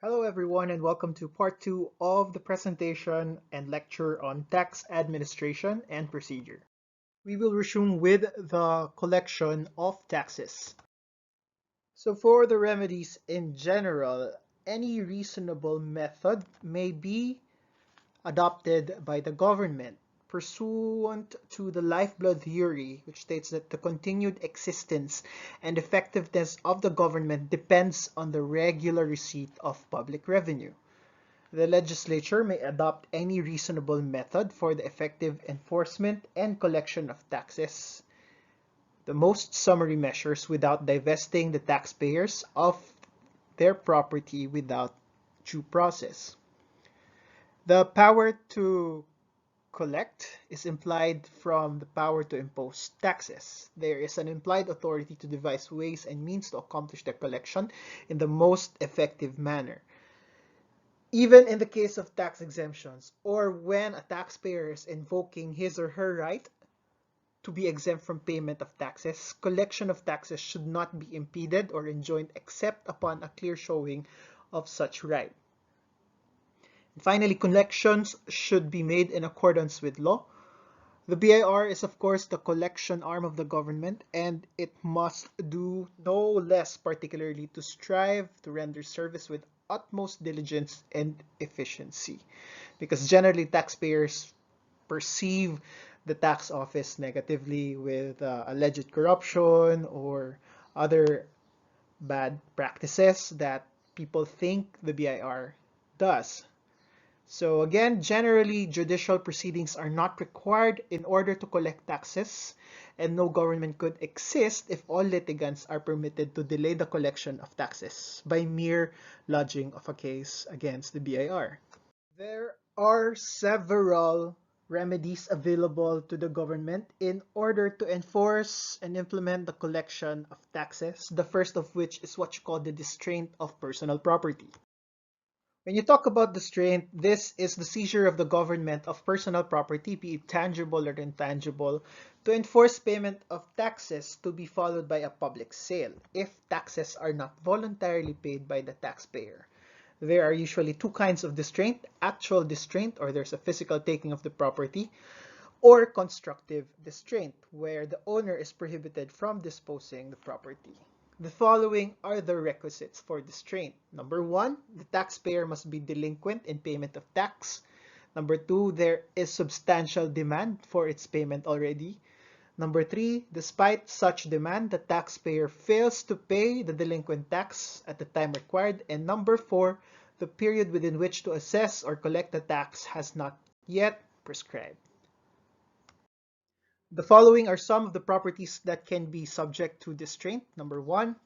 Hello everyone and welcome to part 2 of the presentation and lecture on tax administration and procedure. We will resume with the collection of taxes. So for the remedies in general, any reasonable method may be adopted by the government pursuant to the lifeblood theory, which states that the continued existence and effectiveness of the government depends on the regular receipt of public revenue. The legislature may adopt any reasonable method for the effective enforcement and collection of taxes, the most summary measures without divesting the taxpayers of their property without due process. The power to collect is implied from the power to impose taxes. There is an implied authority to devise ways and means to accomplish the collection in the most effective manner. Even in the case of tax exemptions, or when a taxpayer is invoking his or her right to be exempt from payment of taxes, collection of taxes should not be impeded or enjoined except upon a clear showing of such right. And finally, collections should be made in accordance with law. The BIR is, of course, the collection arm of the government, and it must do no less, particularly to strive to render service with utmost diligence and efficiency, because generally taxpayers perceive the tax office negatively with alleged corruption or other bad practices that people think the BIR does. So again, generally, judicial proceedings are not required in order to collect taxes, and no government could exist if all litigants are permitted to delay the collection of taxes by mere lodging of a case against the BIR. There are several remedies available to the government in order to enforce and implement the collection of taxes, the first of which is what you call the distraint of personal property. When you talk about distraint, this is the seizure of the government of personal property, be it tangible or intangible, to enforce payment of taxes to be followed by a public sale if taxes are not voluntarily paid by the taxpayer. There are usually two kinds of distraint: actual distraint, or there's a physical taking of the property, or constructive distraint, where the owner is prohibited from disposing the property. The following are the requisites for distraint. Number one, the taxpayer must be delinquent in payment of tax. Number two, there is substantial demand for its payment already. Number three, despite such demand, the taxpayer fails to pay the delinquent tax at the time required. And number four, the period within which to assess or collect the tax has not yet prescribed. The following are some of the properties that can be subject to distraint. Number one,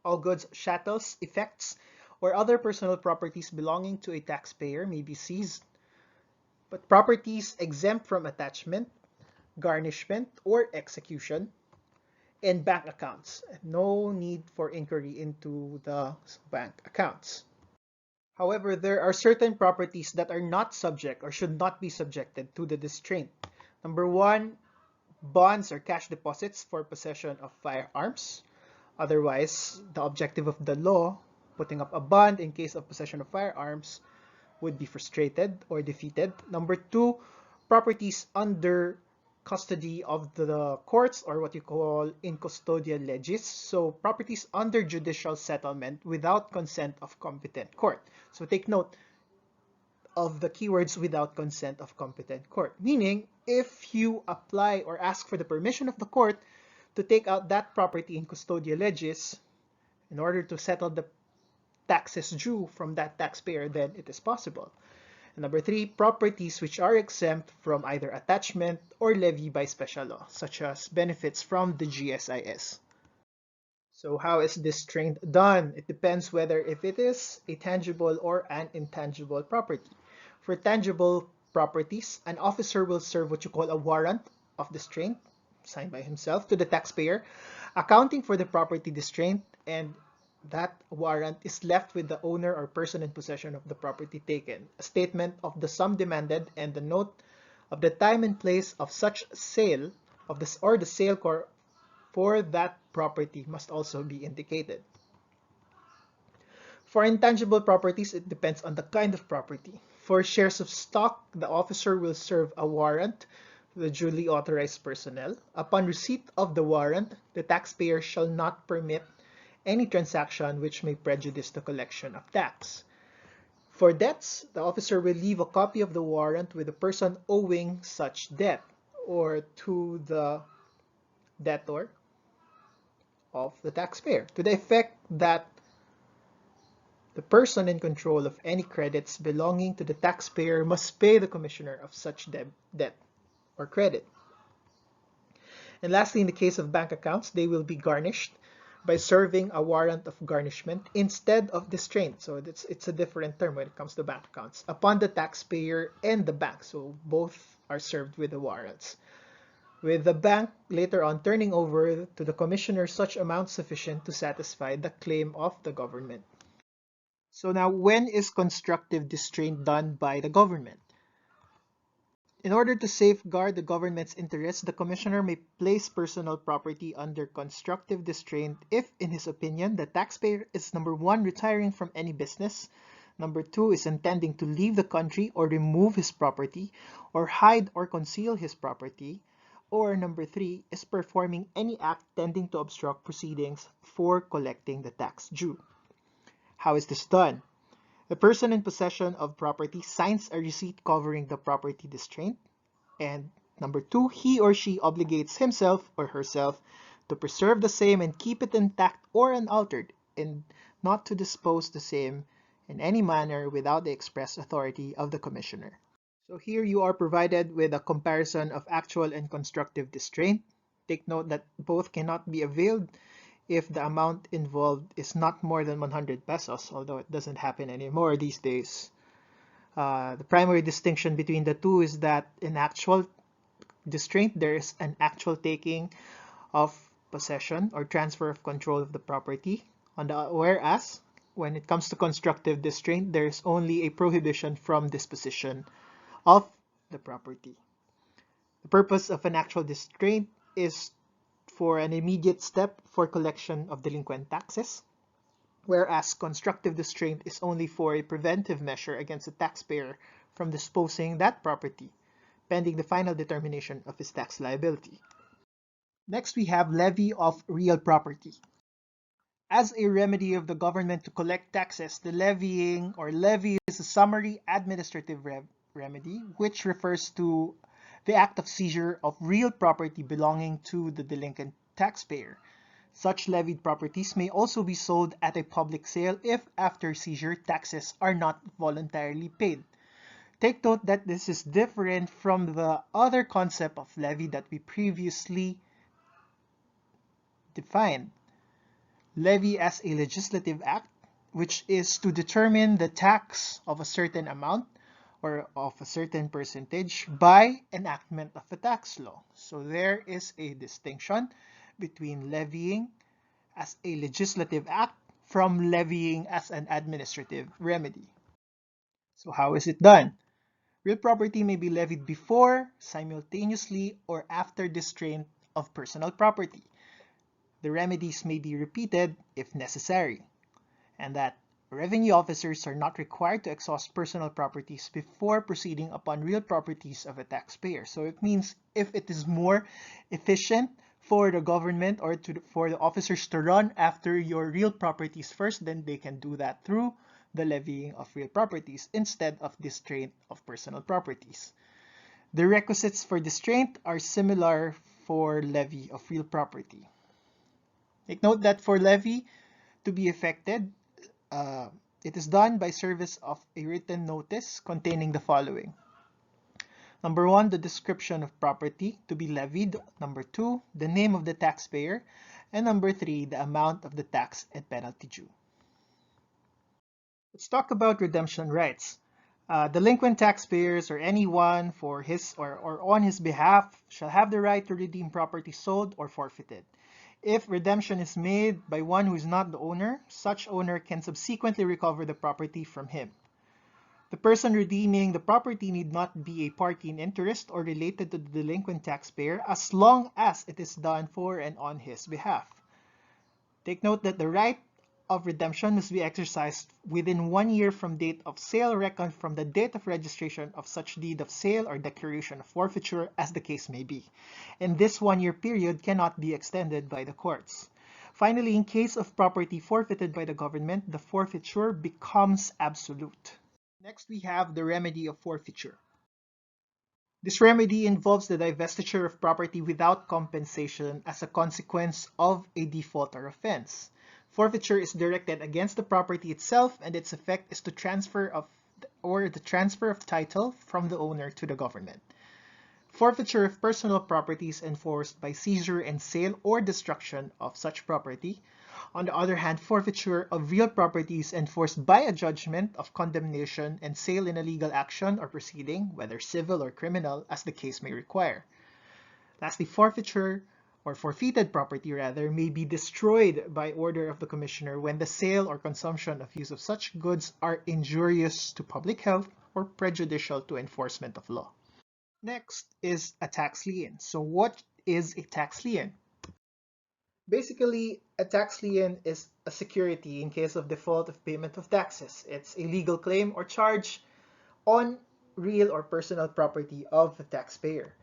all goods, chattels, effects, or other personal properties belonging to a taxpayer may be seized, but properties exempt from attachment, garnishment, or execution, and bank accounts. No need for inquiry into the bank accounts. However, there are certain properties that are not subject or should not be subjected to the distraint. Number one, bonds or cash deposits for possession of firearms. Otherwise, the objective of the law, putting up a bond in case of possession of firearms, would be frustrated or defeated. Number two, properties under custody of the courts, or what you call in custodia legis. So properties under judicial settlement without consent of competent court. So take note of the keywords without consent of competent court. Meaning, if you apply or ask for the permission of the court to take out that property in custodia legis in order to settle the taxes due from that taxpayer, then it is possible. And number three, properties which are exempt from either attachment or levy by special law, such as benefits from the GSIS. So how is this trained done? It depends whether if it is a tangible or an intangible property. For tangible properties, an officer will serve what you call a warrant of distraint, signed by himself, to the taxpayer, accounting for the property distraint, and that warrant is left with the owner or person in possession of the property taken. A statement of the sum demanded and the note of the time and place of such sale of this or the sale for that property must also be indicated. For intangible properties, it depends on the kind of property. For shares of stock, the officer will serve a warrant to the duly authorized personnel. Upon receipt of the warrant, the taxpayer shall not permit any transaction which may prejudice the collection of tax. For debts, the officer will leave a copy of the warrant with the person owing such debt or to the debtor of the taxpayer, to the effect that the person in control of any credits belonging to the taxpayer must pay the commissioner of such debt or credit. And lastly, in the case of bank accounts, they will be garnished by serving a warrant of garnishment instead of distraint. So it's a different term when it comes to bank accounts upon the taxpayer and the bank. So both are served with the warrants, with the bank later on turning over to the commissioner such amount sufficient to satisfy the claim of the government. So now, when is constructive distraint done by the government? In order to safeguard the government's interests, the commissioner may place personal property under constructive distraint if, in his opinion, the taxpayer is number 1, retiring from any business, number 2, is intending to leave the country or remove his property, or hide or conceal his property, or number 3, is performing any act tending to obstruct proceedings for collecting the tax due. How is this done? The person in possession of property signs a receipt covering the property distraint, and number 2, he or she obligates himself or herself to preserve the same and keep it intact or unaltered, and not to dispose the same in any manner without the express authority of the commissioner. So here you are provided with a comparison of actual and constructive distraint. Take note that both cannot be availed if the amount involved is not more than 100 pesos, although it doesn't happen anymore these days. The primary distinction between the two is that in actual distraint, there is an actual taking of possession or transfer of control of the property. Whereas, when it comes to constructive distraint, there is only a prohibition from disposition of the property. The purpose of an actual distraint is for an immediate step for collection of delinquent taxes, whereas constructive distraint is only for a preventive measure against the taxpayer from disposing that property, pending the final determination of his tax liability. Next, we have levy of real property. As a remedy of the government to collect taxes, the levying or levy is a summary administrative remedy which refers to the act of seizure of real property belonging to the delinquent taxpayer. Such levied properties may also be sold at a public sale if, after seizure, taxes are not voluntarily paid. Take note that this is different from the other concept of levy that we previously defined. Levy as a legislative act, which is to determine the tax of a certain amount or of a certain percentage by enactment of a tax law. So there is a distinction between levying as a legislative act from levying as an administrative remedy. So how is it done? Real property may be levied before, simultaneously, or after distraint of personal property. The remedies may be repeated if necessary, and that revenue officers are not required to exhaust personal properties before proceeding upon real properties of a taxpayer. So it means if it is more efficient for the government or for the officers to run after your real properties first, then they can do that through the levying of real properties instead of distraint of personal properties. The requisites for distraint are similar for levy of real property. Take note that for levy to be effected, it is done by service of a written notice containing the following. Number 1, the description of property to be levied. Number 2, the name of the taxpayer. And number 3, the amount of the tax and penalty due. Let's talk about redemption rights. Delinquent taxpayers or anyone for his or on his behalf shall have the right to redeem property sold or forfeited. If redemption is made by one who is not the owner, such owner can subsequently recover the property from him. The person redeeming the property need not be a party in interest or related to the delinquent taxpayer as long as it is done for and on his behalf. Take note that the right of redemption must be exercised within 1 year from date of sale reckoned from the date of registration of such deed of sale or declaration of forfeiture as the case may be. And this 1 year period cannot be extended by the courts. Finally, in case of property forfeited by the government, the forfeiture becomes absolute. Next, we have the remedy of forfeiture. This remedy involves the divestiture of property without compensation as a consequence of a default or offense. Forfeiture is directed against the property itself, and its effect is the transfer of title from the owner to the government. Forfeiture of personal property is enforced by seizure and sale or destruction of such property. On the other hand, forfeiture of real property is enforced by a judgment of condemnation and sale in a legal action or proceeding, whether civil or criminal, as the case may require. Lastly, forfeiture or forfeited property rather may be destroyed by order of the commissioner when the sale or consumption of use of such goods are injurious to public health or prejudicial to enforcement of law. Next is a tax lien. So what is a tax lien? Basically, a tax lien is a security in case of default of payment of taxes. It's a legal claim or charge on real or personal property of the taxpayer.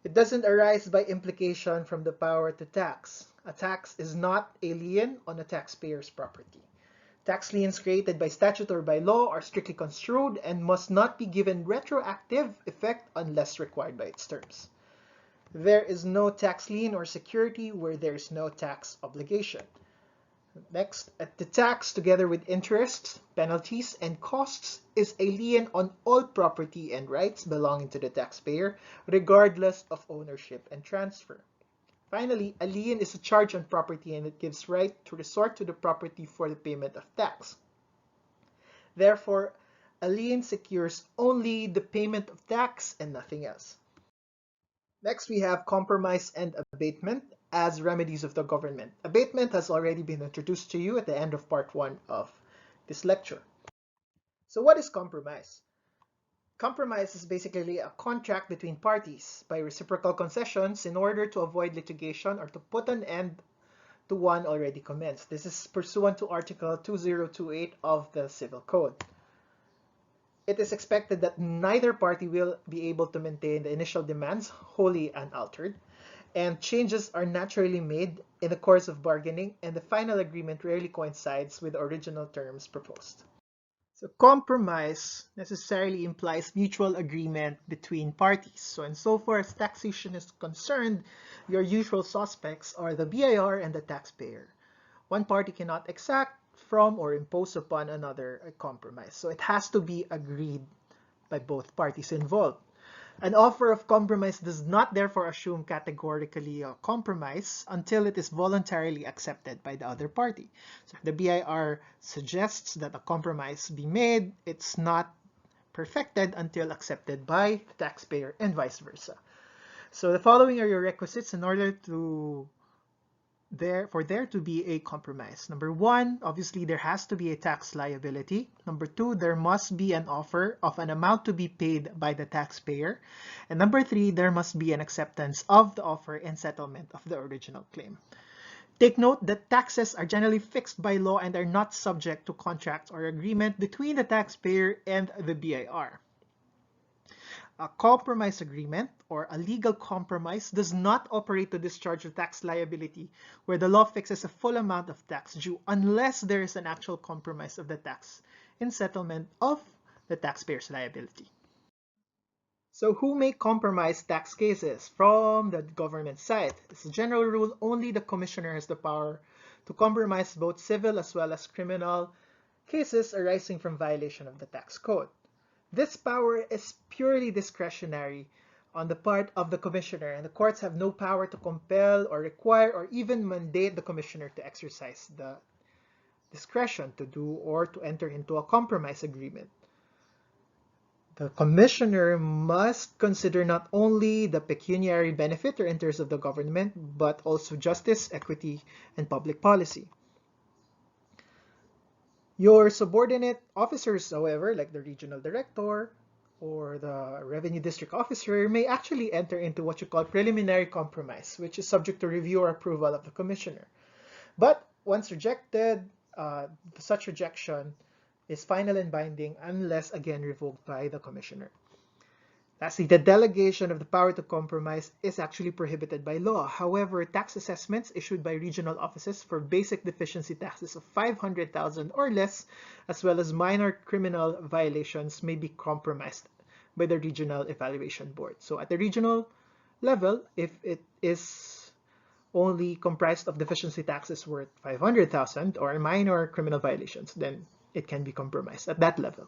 It doesn't arise by implication from the power to tax. A tax is not a lien on a taxpayer's property. Tax liens created by statute or by law are strictly construed and must not be given retroactive effect unless required by its terms. There is no tax lien or security where there is no tax obligation. Next, the tax together with interest, penalties, and costs is a lien on all property and rights belonging to the taxpayer, regardless of ownership and transfer. Finally, a lien is a charge on property and it gives right to resort to the property for the payment of tax. Therefore, a lien secures only the payment of tax and nothing else. Next, we have compromise and abatement as remedies of the government. Abatement has already been introduced to you at the end of part 1 of this lecture. So what is compromise? Compromise is basically a contract between parties by reciprocal concessions in order to avoid litigation or to put an end to one already commenced. This is pursuant to Article 2028 of the Civil Code. It is expected that neither party will be able to maintain the initial demands wholly unaltered, and changes are naturally made in the course of bargaining, and the final agreement rarely coincides with the original terms proposed. So compromise necessarily implies mutual agreement between parties. So insofar as taxation is concerned, your usual suspects are the BIR and the taxpayer. One party cannot exact from or impose upon another a compromise. So it has to be agreed by both parties involved. An offer of compromise does not therefore assume categorically a compromise until it is voluntarily accepted by the other party. So if the BIR suggests that a compromise be made, it's not perfected until accepted by the taxpayer and vice versa. So the following are your requisites in order for there to be a compromise. Number 1, obviously there has to be a tax liability. Number 2, there must be an offer of an amount to be paid by the taxpayer. And number 3, there must be an acceptance of the offer and settlement of the original claim. Take note that taxes are generally fixed by law and are not subject to contract or agreement between the taxpayer and the BIR. A compromise agreement or a legal compromise does not operate to discharge the tax liability where the law fixes a full amount of tax due unless there is an actual compromise of the tax in settlement of the taxpayer's liability. So who may compromise tax cases? From the government side, as a general rule, only the commissioner has the power to compromise both civil as well as criminal cases arising from violation of the tax code. This power is purely discretionary on the part of the commissioner, and the courts have no power to compel or require or even mandate the commissioner to exercise the discretion to do or to enter into a compromise agreement. The commissioner must consider not only the pecuniary benefit or interest of the government, but also justice, equity, and public policy. Your subordinate officers, however, like the regional director or the revenue district officer, may actually enter into what you call preliminary compromise, which is subject to review or approval of the commissioner. But once rejected, such rejection is final and binding unless again revoked by the commissioner. Lastly, the delegation of the power to compromise is actually prohibited by law. However, tax assessments issued by regional offices for basic deficiency taxes of 500,000 or less, as well as minor criminal violations, may be compromised by the regional evaluation board. So at the regional level, if it is only comprised of deficiency taxes worth 500,000 or minor criminal violations, then it can be compromised at that level.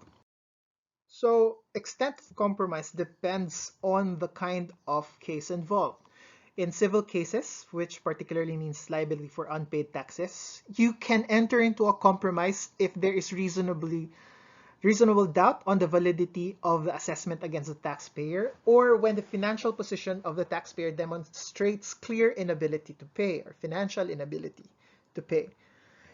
So extent of compromise depends on the kind of case involved. In civil cases, which particularly means liability for unpaid taxes, you can enter into a compromise if there is reasonable doubt on the validity of the assessment against the taxpayer, or when the financial position of the taxpayer demonstrates clear inability to pay or financial inability to pay.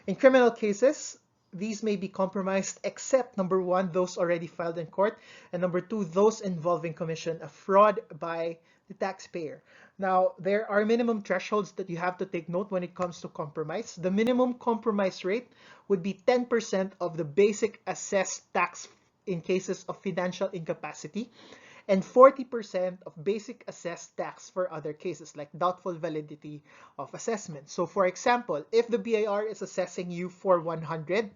In criminal cases, these may be compromised except, number one, those already filed in court, and number two, those involving commission of fraud by the taxpayer. Now, there are minimum thresholds that you have to take note when it comes to compromise. The minimum compromise rate would be 10% of the basic assessed tax in cases of financial incapacity, and 40% of basic assessed tax for other cases like doubtful validity of assessment. So for example, if the BIR is assessing you for 100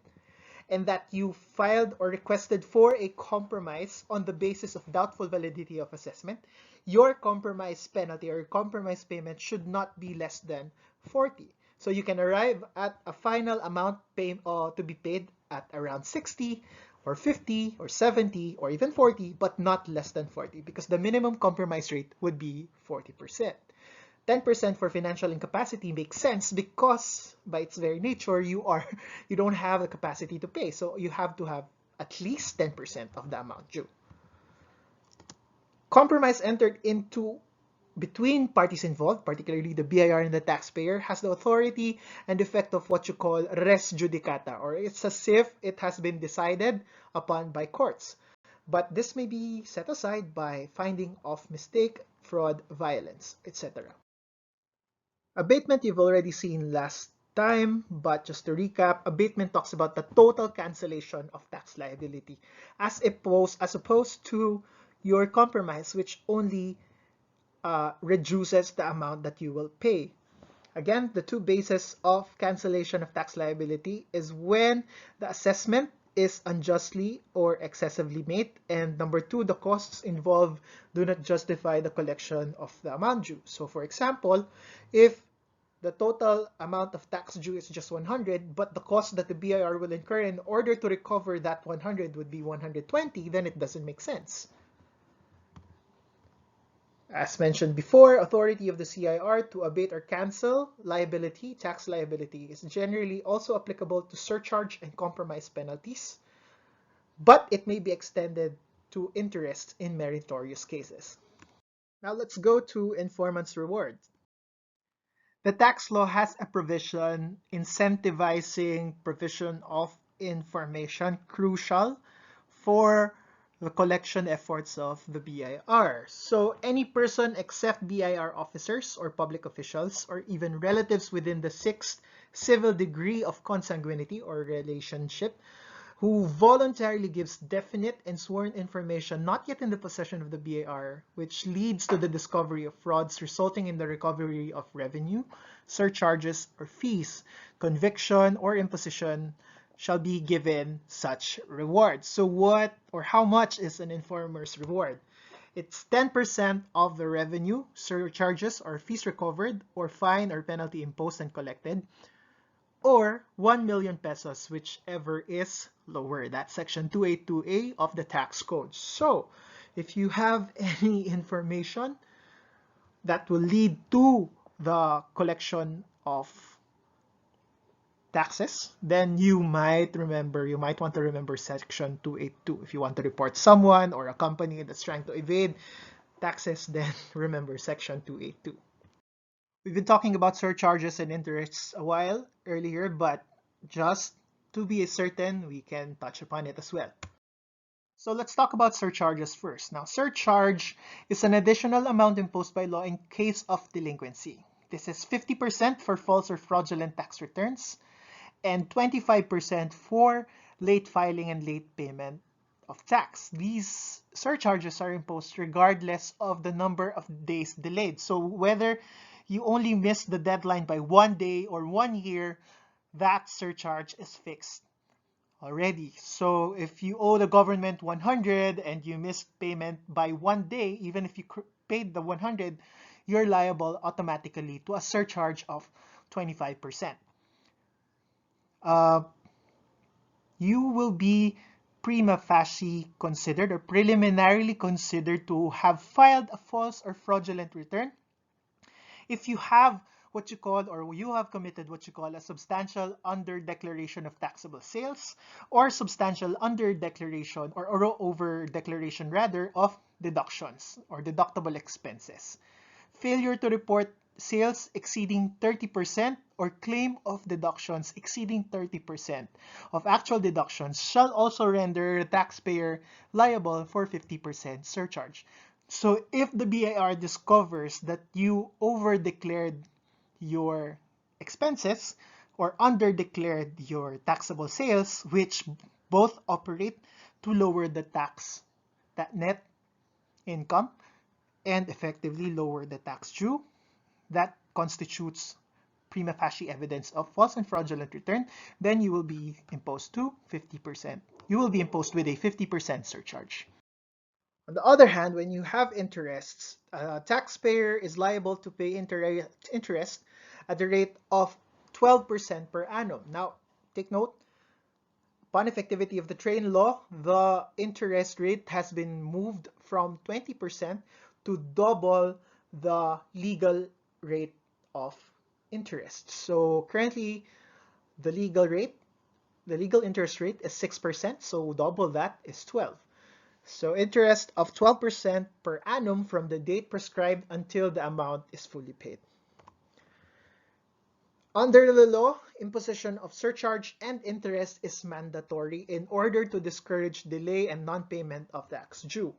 and that you filed or requested for a compromise on the basis of doubtful validity of assessment, your compromise penalty or compromise payment should not be less than 40. So you can arrive at a final amount to be paid at around 60 or 50 or 70 or even 40, but not less than 40 because the minimum compromise rate would be 40%. 10% for financial incapacity makes sense because by its very nature, you don't have the capacity to pay. So you have to have at least 10% of the amount due. Compromise entered into between parties involved, particularly the BIR and the taxpayer, has the authority and effect of what you call res judicata, or it's as if it has been decided upon by courts. But this may be set aside by finding of mistake, fraud, violence, etc. Abatement you've already seen last time, but just to recap, abatement talks about the total cancellation of tax liability as opposed to your compromise, which only reduces the amount that you will pay. Again, the two bases of cancellation of tax liability is when the assessment is unjustly or excessively made, and number two, the costs involved do not justify the collection of the amount due. So for example, if the total amount of tax due is just 100, but the cost that the BIR will incur in order to recover that 100 would be 120, then it doesn't make sense. As mentioned before, authority of the CIR to abate or cancel liability, tax liability, is generally also applicable to surcharge and compromise penalties, but it may be extended to interest in meritorious cases. Now let's go to informant's reward. The tax law has a provision incentivizing provision of information crucial for the collection efforts of the BIR. So any person except BIR officers or public officials or even relatives within the 6th civil degree of consanguinity or relationship who voluntarily gives definite and sworn information not yet in the possession of the BIR, which leads to the discovery of frauds resulting in the recovery of revenue, surcharges, or fees, conviction, or imposition shall be given such reward. So what or how much is an informer's reward? It's 10% of the revenue, surcharges, or fees recovered, or fine or penalty imposed and collected, or 1 million pesos, whichever is lower. That's section 282A of the tax code. So if you have any information that will lead to the collection of taxes, then you might want to remember section 282. If you want to report someone or a company that's trying to evade taxes, then remember section 282. We've been talking about surcharges and interests a while earlier, but just to be certain, we can touch upon it as well. So let's talk about surcharges first. Now, surcharge is an additional amount imposed by law in case of delinquency. This is 50% for false or fraudulent tax returns and 25% for late filing and late payment of tax. These surcharges are imposed regardless of the number of days delayed. So whether you only miss the deadline by 1 day or 1 year, that surcharge is fixed already. So if you owe the government 100 and you missed payment by 1 day, even if you paid the 100, you're liable automatically to a surcharge of 25%. You will be prima facie considered or preliminarily considered to have filed a false or fraudulent return if you have what you call, or you have committed what you call a substantial under-declaration of taxable sales, or substantial under-declaration or over-declaration rather of deductions or deductible expenses. Failure to report sales exceeding 30% or claim of deductions exceeding 30% of actual deductions shall also render the taxpayer liable for 50% surcharge. So if the BIR discovers that you over-declared your expenses or under-declared your taxable sales, which both operate to lower the tax, that net income, and effectively lower the tax due, that constitutes prima facie evidence of false and fraudulent return, then you will be imposed to 50%. You will be imposed with a 50% surcharge. On the other hand, when you have interests, a taxpayer is liable to pay interest at the rate of 12% per annum. Now, take note, upon effectivity of the Train Law, the interest rate has been moved from 20% to double the legal rate of interest. So currently, the legal interest rate is 6%, so double that is 12. So interest of 12% per annum from the date prescribed until the amount is fully paid. Under the law, imposition of surcharge and interest is mandatory in order to discourage delay and non-payment of tax due.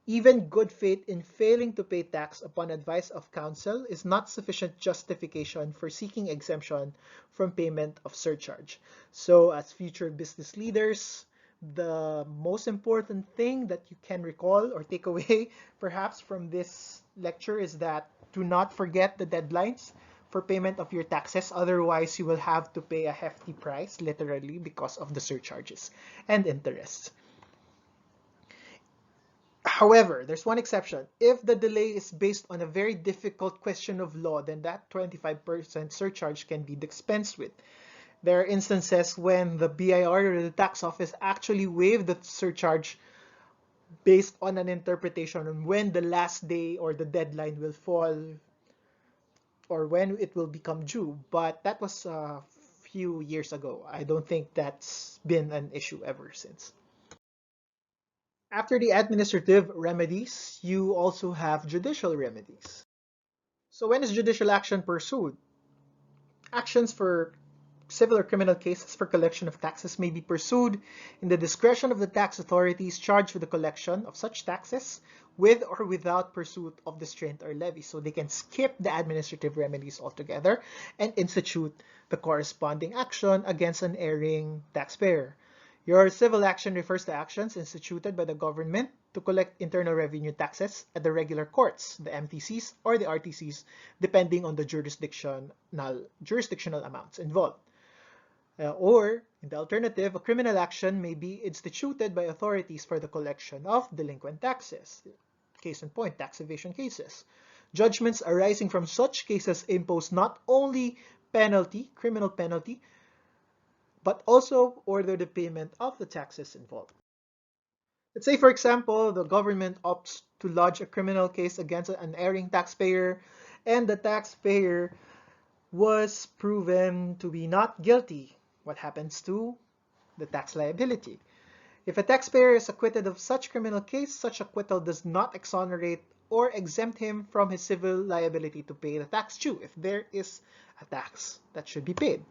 Even good faith in failing to pay tax upon advice of counsel is not sufficient justification for seeking exemption from payment of surcharge. So as future business leaders, the most important thing that you can recall or take away perhaps from this lecture is that do not forget the deadlines for payment of your taxes. Otherwise, you will have to pay a hefty price, literally, because of the surcharges and interests. However, there's one exception. If the delay is based on a very difficult question of law, then that 25% surcharge can be dispensed with. There are instances when the BIR or the tax office actually waive the surcharge based on an interpretation on when the last day or the deadline will fall or when it will become due. But that was a few years ago. I don't think that's been an issue ever since. After the administrative remedies, you also have judicial remedies. So when is judicial action pursued? Actions for civil or criminal cases for collection of taxes may be pursued in the discretion of the tax authorities charged with the collection of such taxes with or without pursuit of distraint or levy. So they can skip the administrative remedies altogether and institute the corresponding action against an erring taxpayer. Your civil action refers to actions instituted by the government to collect internal revenue taxes at the regular courts, the MTCs or the RTCs, depending on the jurisdictional amounts involved. Or, in the alternative, a criminal action may be instituted by authorities for the collection of delinquent taxes. Case in point, tax evasion cases. Judgments arising from such cases impose not only penalty, criminal penalty, but also order the payment of the taxes involved. Let's say, for example, the government opts to lodge a criminal case against an erring taxpayer, and the taxpayer was proven to be not guilty. What happens to the tax liability? If a taxpayer is acquitted of such criminal case, such acquittal does not exonerate or exempt him from his civil liability to pay the tax due if there is a tax that should be paid.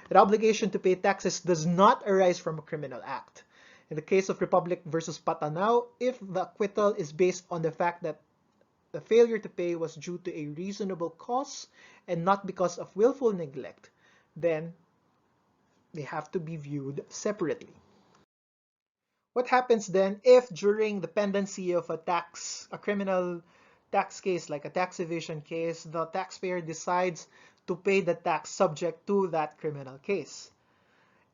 An obligation to pay taxes does not arise from a criminal act. In the case of Republic versus Patanao, if the acquittal is based on the fact that the failure to pay was due to a reasonable cause and not because of willful neglect, then They have to be viewed separately. What happens then if during the pendency of a criminal tax case like a tax evasion case, the taxpayer decides to pay the tax subject to that criminal case?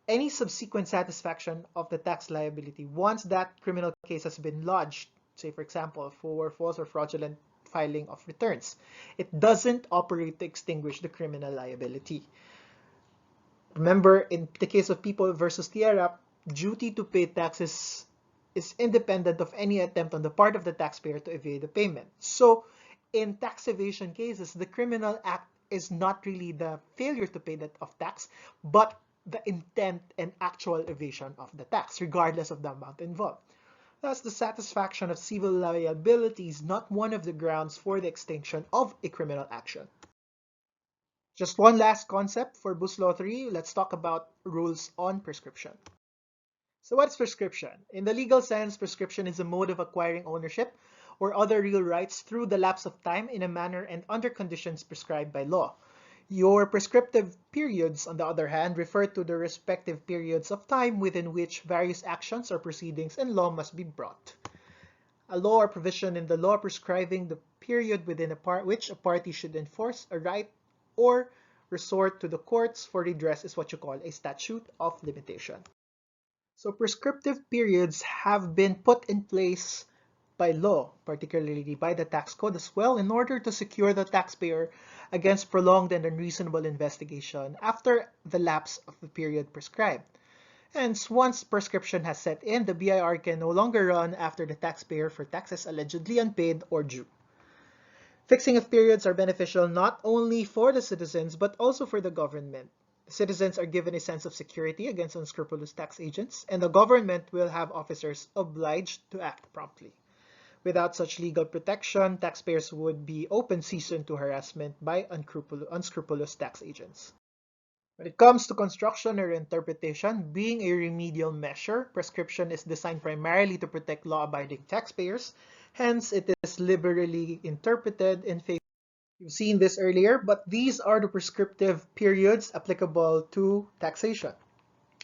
Any subsequent satisfaction of the tax liability once that criminal case has been lodged, say for example for false or fraudulent filing of returns, it doesn't operate to extinguish the criminal liability. Remember, in the case of People versus Tierra, duty to pay taxes is independent of any attempt on the part of the taxpayer to evade the payment. So in tax evasion cases, the criminal act is not really the failure to pay that of tax, but the intent and actual evasion of the tax, regardless of the amount involved. Thus, the satisfaction of civil liability is not one of the grounds for the extinction of a criminal action. Just one last concept for BUS Law 3, let's talk about rules on prescription. So what's prescription? In the legal sense, prescription is a mode of acquiring ownership or other real rights through the lapse of time in a manner and under conditions prescribed by law. Your prescriptive periods, on the other hand, refer to the respective periods of time within which various actions or proceedings in law must be brought. A law or provision in the law prescribing the period within which a party should enforce a right or resort to the courts for redress is what you call a statute of limitation. So prescriptive periods have been put in place by law, particularly by the tax code as well, in order to secure the taxpayer against prolonged and unreasonable investigation after the lapse of the period prescribed. Hence, once prescription has set in, the BIR can no longer run after the taxpayer for taxes allegedly unpaid or due. Fixing of periods are beneficial not only for the citizens but also for the government. The citizens are given a sense of security against unscrupulous tax agents, and the government will have officers obliged to act promptly. Without such legal protection, taxpayers would be open season to harassment by unscrupulous tax agents. When it comes to construction or interpretation, being a remedial measure, prescription is designed primarily to protect law-abiding taxpayers. Hence, it is liberally interpreted in favor. You've seen this earlier, but these are the prescriptive periods applicable to taxation.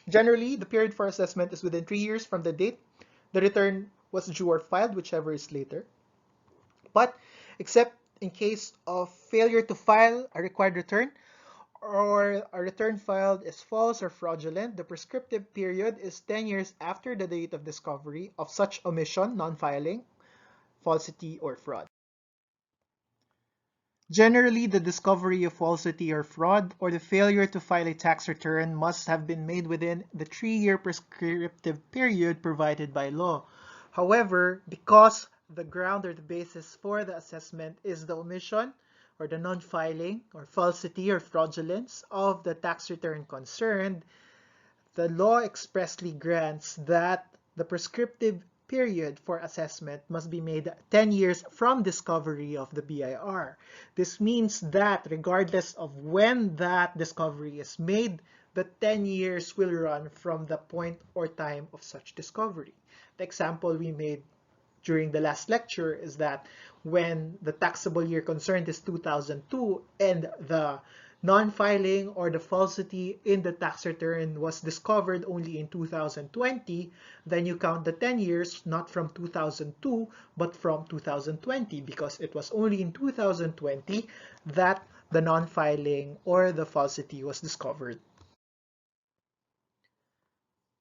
Generally, the period for assessment is within 3 years from the date the return was due or filed, whichever is later. But except in case of failure to file a required return or a return filed is false or fraudulent, the prescriptive period is 10 years after the date of discovery of such omission, non-filing, falsity, or fraud. Generally, the discovery of falsity or fraud or the failure to file a tax return must have been made within the 3-year prescriptive period provided by law. However, because the ground or the basis for the assessment is the omission or the non-filing or falsity or fraudulence of the tax return concerned, the law expressly grants that the prescriptive period for assessment must be made 10 years from discovery of the BIR. This means that regardless of when that discovery is made, the 10 years will run from the point or time of such discovery. The example we made during the last lecture is that when the taxable year concerned is 2002 and the non-filing or the falsity in the tax return was discovered only in 2020, then you count the 10 years not from 2002 but from 2020, because it was only in 2020 that the non-filing or the falsity was discovered.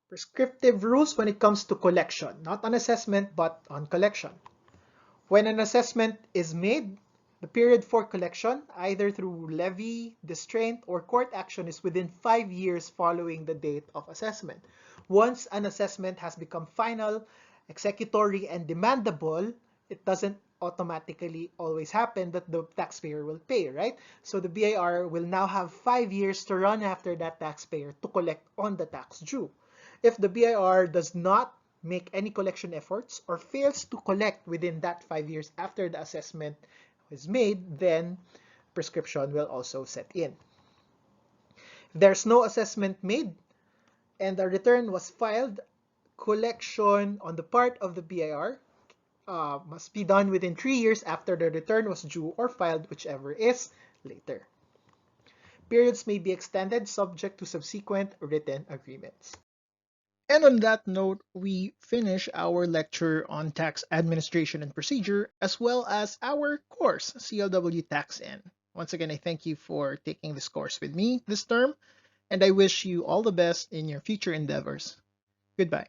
Prescriptive rules when it comes to collection, not on assessment but on collection. When an assessment is made, the period for collection, either through levy, distraint, or court action, is within 5 years following the date of assessment. Once an assessment has become final, executory, and demandable, it doesn't automatically always happen that the taxpayer will pay, right? So the BIR will now have 5 years to run after that taxpayer to collect on the tax due. If the BIR does not make any collection efforts or fails to collect within that 5 years after the assessment is made, then prescription will also set in. If there's no assessment made and a return was filed, collection on the part of the BIR must be done within 3 years after the return was due or filed, whichever is later. periods may be extended subject to subsequent written agreements. And on that note, we finish our lecture on tax administration and procedure, as well as our course, CLWTAXN. Once again, I thank you for taking this course with me this term, and I wish you all the best in your future endeavors. Goodbye.